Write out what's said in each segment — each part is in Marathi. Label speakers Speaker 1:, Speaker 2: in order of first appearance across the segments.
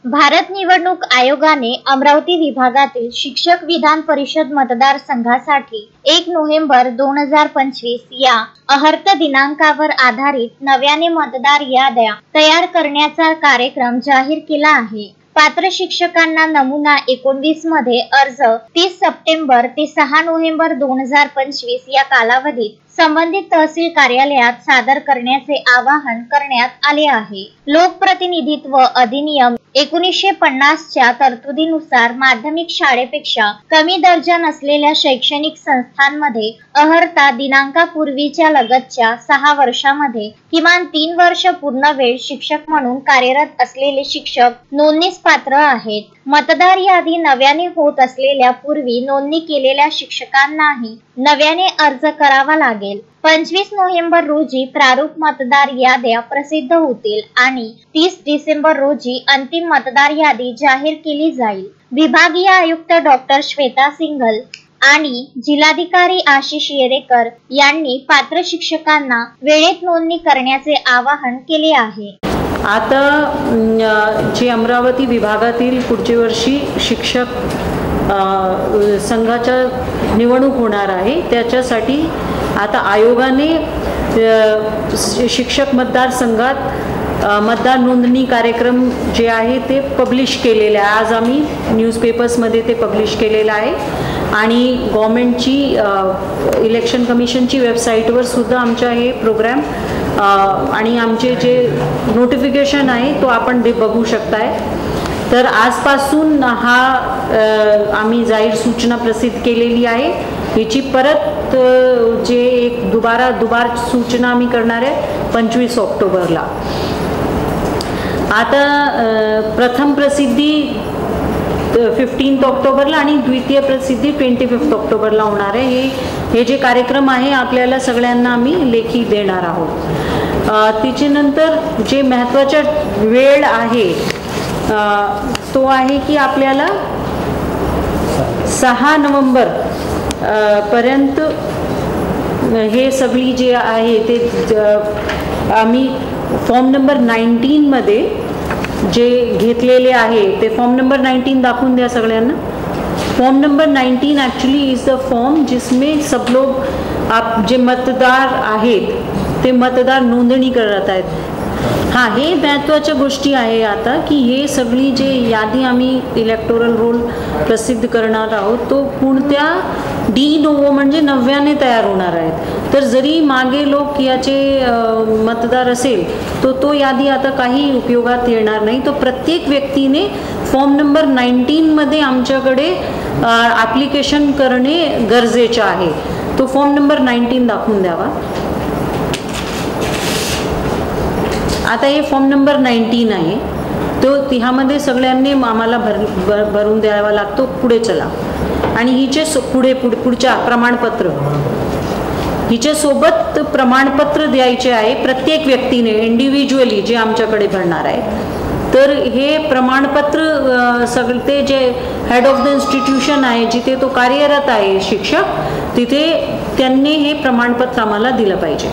Speaker 1: भारत निवडणूक आयोगाने अमरावती विभागातील शिक्षक विधान परिषद मतदारसंघासाठी 1 नोव्हेंबर 2025 या अर्हता दिनांकावर आधारित नव्याने मतदार याद्या तयार करण्याचा कार्यक्रम जाहीर केला आहे। पात्र शिक्षकांना नमुना 19 मध्ये अर्ज 30 सप्टेंबर ते 6 नोव्हेंबर 2025 या कालावधीत संबंधित तहसील कार्यालयात सादर करण्याचे आवाहन करण्यात आले आहे। लोकप्रतिनिधित्व अधिनियम 1950 च्या तरतुदीनुसार माध्यमिक शाळेपेक्षा कमी दर्जा नसलेल्या शैक्षणिक संस्थांमध्ये अर्हता दिनांकापूर्वीच्या लगतच्या 6 वर्षांमध्ये किमान 3 वर्ष पूर्ण वेळ शिक्षक म्हणून कार्यरत असलेले शिक्षक नोंदणीस पात्र आहेत। मतदार यादी नव्याने होत असलेल्या पूर्वी नोंदणी केलेल्या शिक्षकांनाही नव्याने अर्ज करावा लागेल। 25 नोव्हेंबर रोजी प्रारूप मतदार याद्या प्रसिद्ध होतील आणि 30 डिसेंबर रोजी अंतिम मतदार यादी जाहीर केली जाईल। विभागीय आयुक्त डॉक्टर श्वेता सिंघल आणि जिल्हाधिकारी आशिष येरेकर यांनी पात्र शिक्षकांना वेळेत नोंदणी करण्याचे आवाहन केले आहे।
Speaker 2: आता जे अमरावती विभागातील पुढच्या वर्षी शिक्षक संघाच्या निवडणूक होणार आहे, त्याच्यासाठी आता आयोगाने शिक्षक मतदारसंघात मतदार नोंदणी कार्यक्रम जे आहे ते पब्लिश केलेले आहे। आज आम्ही न्यूजपेपर्समध्ये ते पब्लिश केलेलं आहे आणि गव्हर्नमेंटची इलेक्शन कमिशनची वेबसाईटवर सुद्धा आमच्या हे प्रोग्राम आणि आमचे जे नोटिफिकेशन आहे तो आपण बघू शकताय। तर आजपासून हा आम्ही जाहीर सूचना प्रसिद्ध केलेली आहे। याची परत जे एक दुबार सूचना आम्ही करणार आहे 25 ऑक्टोबरला। आता प्रथम प्रसिद्धी 15 ऑक्टोबरला आणि द्वितीय प्रसिद्धी 25 ऑक्टोबरला होणार आहे। हे जे कार्यक्रम आहे आपल्याला सगळ्यांना आम्ही लेखी देणार आहोत। त्याच्यानंतर जे महत्त्वाचा वेळ आहे तो आहे की आपल्याला 6 नोव्हेंबर पर्यंत हे सगळी जे आहे ते आम्ही फॉर्म नंबर 19 मध्ये जे घेतलेले आहे ते फॉर्म नंबर 19 दाखवून द्या सगळ्यांना। Form number 19 actually is the form जिसमें सब लोग आप जे मतदार आहेत ते मतदार नोंदणी करत आहेत। हाँ, हे महत्त्वाच्या गोष्टी आहे आता की हे सगळी जे यादी आम्ही इलेक्टोरल रोल प्रसिद्ध करणार आहोत तो कोणत्या डी नोवो म्हणजे नव्याने तयार होणार आहेत। तर जरी मागे लोक याचे मतदार असेल तो यादी आता काही उपयोगात येणार नाही। तो प्रत्येक व्यक्तीने फॉर्म नंबर 19 मध्ये आमच्याकडे ॲप्लिकेशन करणे गरजेचे आहे। तो फॉर्म नंबर 19 दाखवून द्यावा। आता हे फॉर्म नंबर 19 आहे तो ह्यामध्ये सगळ्यांनी आम्हाला भरून द्यावा लागतो। पुढे चला आणि हिचे पुढच्या प्रमाणपत्र हिचे सोबत प्रमाणपत्र द्यायचे आहे प्रत्येक व्यक्तीने इंडिव्हिज्युअली जे आमच्याकडे भरणार आहे। तर हे प्रमाणपत्र सगळे जे हेड ऑफ द इन्स्टिट्यूशन आहे जिथे तो कार्यरत आहे शिक्षक तिथे त्यांनी हे प्रमाणपत्र आम्हाला दिलं पाहिजे।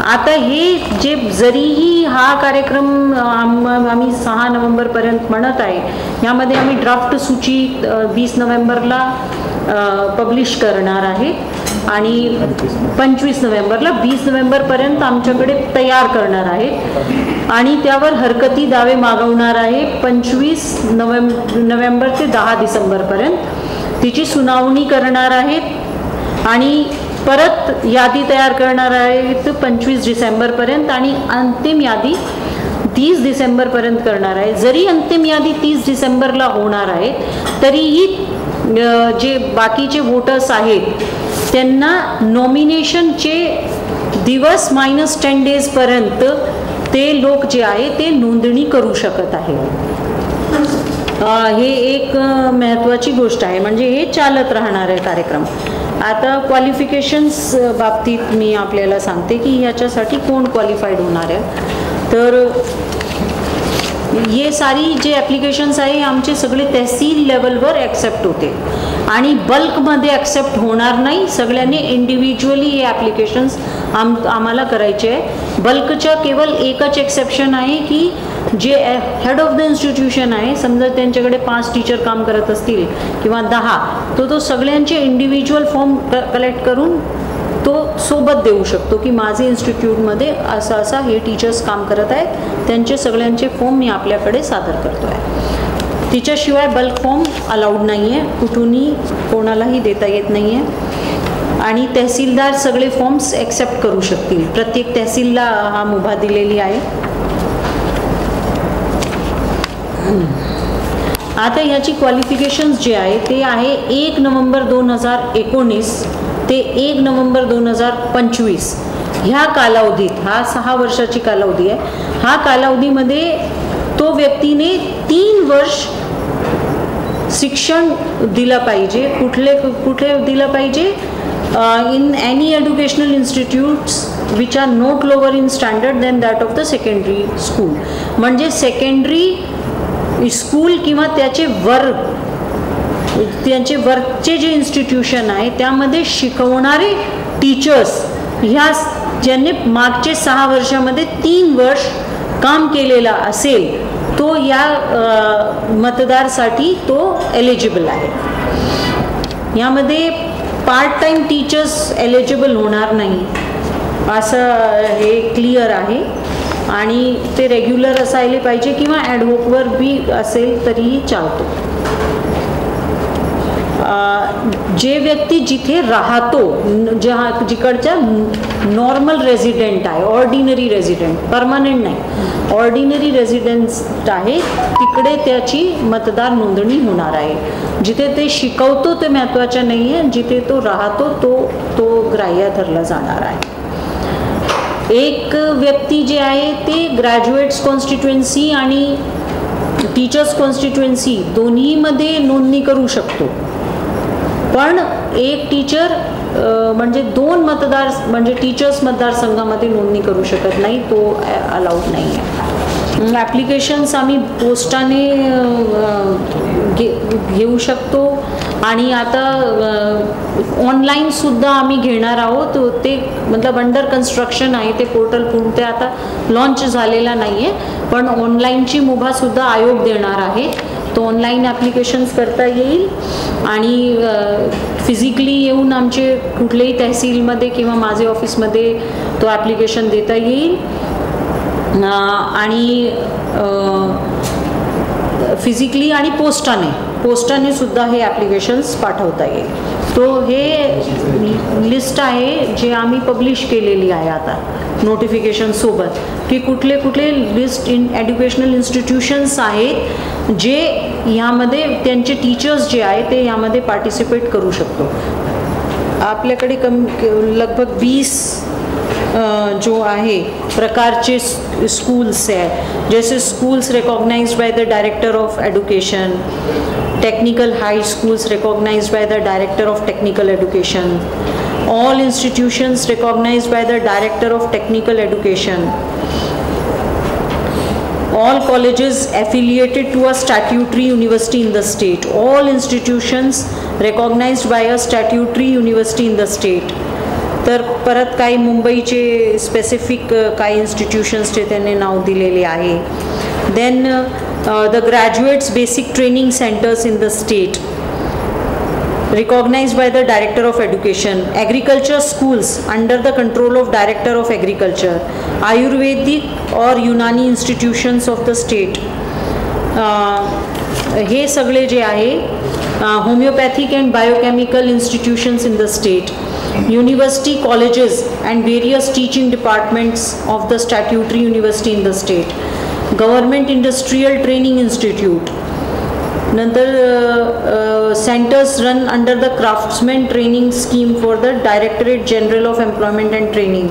Speaker 2: आता हे जे जरीही हा कार्यक्रम आम्ही 6 नोव्हेंबर पर्यंत म्हणत आहे, यामध्ये आम्ही ड्राफ्ट सूची 20 नोव्हेंबरला पब्लिश करणार आहे आणि 25 नोव्हेंबरला 20 नोव्हेंबरपर्यंत आमच्याकडे तयार करणार आहे आणि त्यावर हरकती दावे मागवणार आहे। 25 नोव्हेंबर ते 10 डिसेंबरपर्यंत तिची सुनावणी करणार आहेत आणि परत यादी तयार करणार आहेत 25 डिसेंबरपर्यंत आणि अंतिम यादी 30 डिसेंबरपर्यंत करणार आहे। जरी अंतिम यादी 30 डिसेंबरला होणार आहे तरीही जे बाकीचे वोटर्स आहेत त्यांना नॉमिनेशनचे दिवस -10 डेजपर्यंत ते लोक जे आहे ते नोंदणी करू शकत आहे। हे एक महत्त्वाची गोष्ट आहे, म्हणजे हे चालत राहणार आहे कार्यक्रम। आता क्वालिफिकेशन्स बाबतीत मी आपल्याला सांगते की ह्याच्यासाठी कोण क्वालिफाईड होणार आहे। तर ये सारी जे ॲप्लिकेशन्स आहे आमचे सगळे तहसील लेवलवर ॲक्सेप्ट होते आणि बल्कमध्ये ॲक्सेप्ट होणार नाही। सगळ्यांनी इंडिव्हिज्युअली हे ॲप्लिकेशन्स आम्हाला करायचे आहे। बल्कच्या केवळ एकच एक्सेप्शन आहे की जे हेड ऑफ द इन्स्टिट्यूशन आहे, समजा त्यांच्याकडे 5 टीचर काम करत असतील किंवा 10, तो सगळ्यांचे इंडिव्हिज्युअल फॉर्म कलेक्ट करून तो सोबत देऊ शकतो की माझे इन्स्टिट्यूटमध्ये असं हे टीचर्स काम करत आहेत, त्यांचे सगळ्यांचे फॉर्म मी आपल्याकडे सादर करतो आहे. तिच्याशिवाय बल्क फॉर्म अलाउड नाही आहे, कुठूनही कोणालाही देता येत नाही आहे. आणि तहसीलदार सगळे फॉर्म्स ॲक्सेप्ट करू शकतील. प्रत्येक तहसीलला हा मुभा दिलेली आहे. आता याची क्वालिफिकेशन्स जे आहे ते आहे 1 नोव्हेंबर 2019 ते 1 नोव्हेंबर 2025 ह्या कालावधीत, हा 6 वर्षाची कालावधी आहे. हा कालावधीमध्ये तो व्यक्तीने 3 वर्ष शिक्षण दिलं पाहिजे. कुठले दिलं पाहिजे? In any educational institutes which are not lower in standard than that of the secondary school. म्हणजे सेकंडरी स्कूल किंवा त्याचे वर्गचे जे इन्स्टिट्यूशन आहे त्यामध्ये शिकवणारे टीचर्स ह्या ज्यांनी मागचे 6 वर्षामध्ये 3 वर्ष काम केलेला असेल तो या मतदारसाठी तो एलिजिबल आहे. यामध्ये पार्ट टाइम टीचर्स एलिजिबल होणार नाही असं हे क्लिअर आहे. आणि ते रेग्युलर असायला पाहिजे किंवा ॲडहोकवर बी असेल तरीही चालतो. जे व्यक्ती जिथे राहतो, जिकडच्या नॉर्मल रेसिडेंट आहे, ऑर्डिनरी रेसिडेंट, परमनंट नाही, ऑर्डिनरी रेसिडेंट आहे, तिकडे त्याची मतदार नोंदणी होणार आहे. जिथे ते शिकवतो ते महत्त्वाचं नाही आहे, जिथे तो राहतो तो ग्राह्य धरला जाणार आहे. एक व्यक्ती जे आहे ते ग्रॅज्युएट्स कॉन्स्टिट्युएन्सी आणि टीचर्स कॉन्स्टिट्युएन्सी दोन्हीमध्ये नोंदणी करू शकतो. पण एक टीचर म्हणजे 2 मतदार म्हणजे टीचर्स मतदारसंघामध्ये नोंदणी करू शकत नाही, तो अलाउड नाही आहे. ॲप्लिकेशन्स आम्ही पोस्टाने घेऊ शकतो आणि आता ऑनलाईनसुद्धा आम्ही घेणार आहोत. ते मतलब अंडर कन्स्ट्रक्शन आहे ते पोर्टल, ते आता लॉन्च झालेला नाही आहे, पण ऑनलाईनची मुभासुद्धा आयोग देणार आहे. तो ऑनलाईन ॲप्लिकेशन्स करता येईल आणि फिजिकली येऊन आमचे कुठल्याही तहसीलमध्ये किंवा माझे ऑफिसमध्ये तो ॲप्लिकेशन देता येईल. आणि फिजिकली आणि पोस्टाने सुद्धा हे ॲप्लिकेशन्स पाठवता येईल. तो हे लिस्ट आहे जे आम्ही पब्लिश केलेली आहे आता नोटिफिकेशन सोबत, की कुठले लिस्ट एज्युकेशनल इन्स्टिट्यूशन्स आहेत जे यामध्ये त्यांचे टीचर्स जे आहे ते यामध्ये पार्टिसिपेट करू शकतो. आपल्याकडे लगभग 20 जो आहे प्रकारचे स्कूल्स आहे, जैसे schools recognized by the director of education, technical high schools recognized by the director of technical education, all institutions recognized by the director of technical education, all colleges affiliated to a statutory university in the state, all institutions recognized by a statutory university in the state. तर परत काही मुंबईचे स्पेसिफिक काही इन्स्टिट्यूशन्सचे त्यांनी नाव दिलेले आहे. Then the graduates basic training centres in the state recognized by the director of education, agriculture schools under the control of director of agriculture, ayurvedic or unani institutions of the state, हे सगळे जे आहे homeopathic and biochemical institutions in the state, university colleges and various teaching departments of the statutory university in the state, government industrial training institute, नंतर centres run under the craftsman training scheme for the directorate general of employment and training,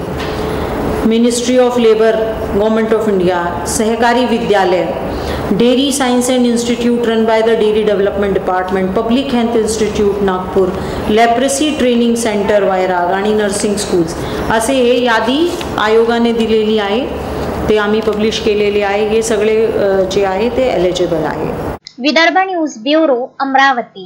Speaker 2: ministry of labour government of India, सहकारी विद्यालय, dairy science and institute run by the dairy development department, public health institute Nagpur, leprosy training centre Vairag आणि नर्सिंग स्कूल्स, असे हे यादी आयोगाने दिलेली आहे. ते आम्ही पब्लिश केलेले आहे. हे सगळे जे आहे ते एलिजिबल आहे.
Speaker 1: Vidarbha news bureau, Amravati.